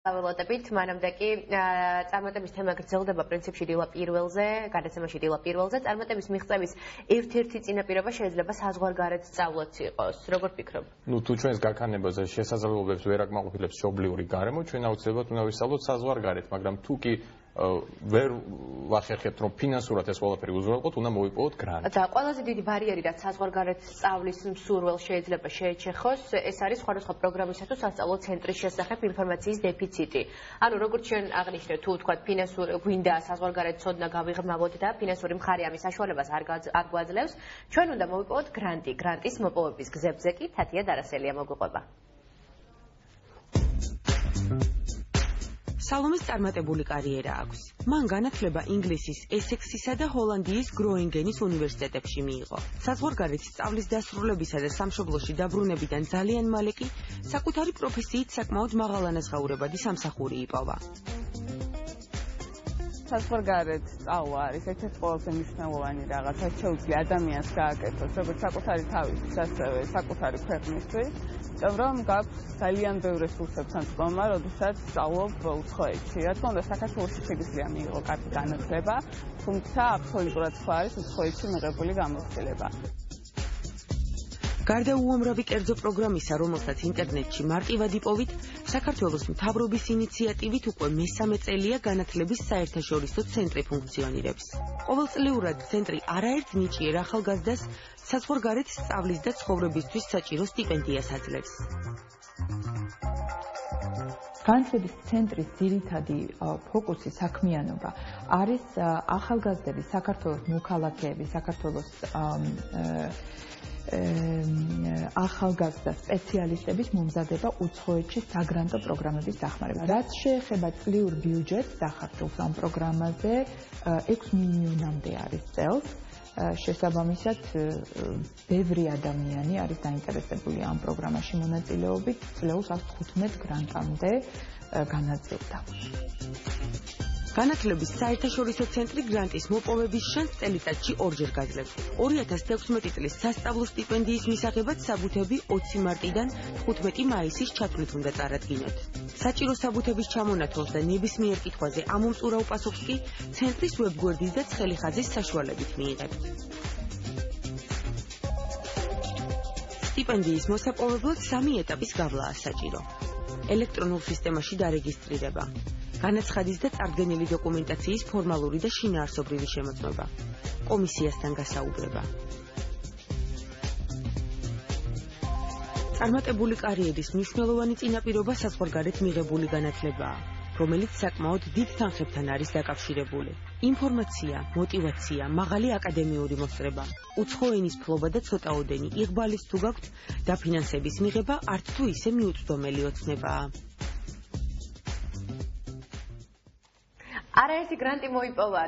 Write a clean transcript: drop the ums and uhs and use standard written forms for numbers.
ველოდებით, მანამდე კი წარმატების თემა გრძელდება პრინციპში დილა პირველზე, გადაცემაში დილა პირველზე. წარმატების მიღწევის ერთ-ერთი წინაპირობა შეიძლება საზღვარგარეთ სწავლაც იყოს. როგორ ფიქრობ? თუ ჩვენს გაქანებაზე შესაძლებლობებს ვერ აკმაყოფილებს მშობლიური გარემო, ჩვენ აუცილებლად უნდა ვისწავლოთ საზღვარგარეთ, მაგრამ თუ კი ვერ ვახერხებთ, რომ ფინანსურად ეს ყველაფერი უზრუნველყოთ, უნდა მოვიპოვოთ გრანტი. და ყველაზე დიდი ბარიერი, რაც საზღვარგარეთ სწავლის მსურველს შეიძლება შეეჩეხოს, ეს არის სხვადასხვა პროგრამისა თუ სასწავლო ცენტრის შესახებ ინფორმაციის დეფიციტი. ანუ როგორც ჩვენ აღნიშნეთ, თუ თქვა ფინანსური გვინდა საზღვარგარეთ ცოდნა გავიღრმავოთ და ფინანსური მხარე ამის საშუალებას არ გვაძლევს, ჩვენ უნდა მოვიპოვოთ გრანტი. გრანტის მოპოვების გზებზე კი თათია დარასელია მოგვიყვება. სალომეს წარმატებული კარიერა აქვს. მან განათლება ინგლისის ესექსისა და ჰოლანდიის გროინგენის უნივერსიტეტებში მიიღო. საზღვარგარეთ სწავლის დასრულებისა და სამშობლოში დაბრუნებიდან ძალიან მალე კი საკუთარი პროფესიით საკმაოდ მაღალანაზღაურებადი სამსახური იპოვა. საზღვარგარეთ სწავლა არის ერთ-ერთი ყველაზე მნიშვნელოვანი რაღაც, რაც შეუძლია ადამიანს გააკეთოს, როგორც საკუთარი თავისთვის, ასევე საკუთარი ქვეყნისთვის. რომ გაქვს ძალიან ბევრ რესურსებს ამწყობა, როდესაც სწავლობ უცხოეთში. რა თქმა უნდა, საქართველოში შეგიძლია მიიღო კარგი განათლება, თუმცა აბსოლუტურად სხვა არის უცხოეთში მიღებული გამოცდილება. გარდა უამრავი კერძო პროგრამისა, რომელსაც ინტერნეტში მარტივად იპოვით, საქართველოს მთავრობის ინიციატივით უკვე მესამე წელია განათლების საერთაშორისო ცენტრი ფუნქციონირებს. ყოველწლიურად ცენტრი არაერთ ნიჭიერ ახალგაზრდას საზღვარგარეთ სწავლის და ცხოვრებისთვის საჭირო სტიპენდიას აძლევს. განათლების ცენტრის ძირითადი ფოკუსი საქმიანობა არის ახალგაზრდების, საქართველოს მოქალაქეების, საქართველოს ახალგაზრდა სპეციალისტების მომზადება უცხოეთში საგრანტო პროგრამების დახმარება. რაც შეეხება წლიურ ბიუჯეტს დახარჯულს ამ პროგრამაზე 6 მილიონამდე არის წელს. შესაბამისად, ბევრი ადამიანი არის დაინტერესებული ამ პროგრამაში მონაწილეობით, წლეულს 115 გრანტამდე განაწილდა. განათლების საერთაშორისო ცენტრი გრანტის მოპოვების შანსს წელიწადში ორჯერ გაძლევს. 2016 წლის სასწავლო სტიპენდიის მისაღებად საბუთები 20 მარტიდან 15 მაისის ჩათვლით უნდა წარადგინოთ. საჭირო საბუთების ჩამონათვალს და ნებისმიერ კითხვაზე ამომწურავ პასუხს კი ცენტრის ვებგვერდის და ცხელი ხაზის საშუალებით მიიღებთ. სტიპენდიის მოსაპოვებლად 3 ეტაპის გავლაა საჭირო. ელექტრონულ სისტემაში დარეგისტრირება, განაცხადის და წარდგენილი დოკუმენტაციის ფორმალური და შინაარსობრივი შემოწმება, კომისიასთან გასაუბრება. წარმატებული კარიერის მნიშვნელოვანი წინაპირობა საზღვარგარეთ მიღებული განათლებაა, რომელიც საკმაოდ დიდ თანხებთან არის დაკავშირებული. ინფორმაცია, მოტივაცია, მაღალი აკადემიური მოსწრება, უცხო ენის ფლობა და ცოტაოდენი იղბალის თუ გაქვთ, დაფინანსების მიღება არც თუ ისე მიუწვდომელი ოცნებაა. არაერთი გრანტი მოიპოვა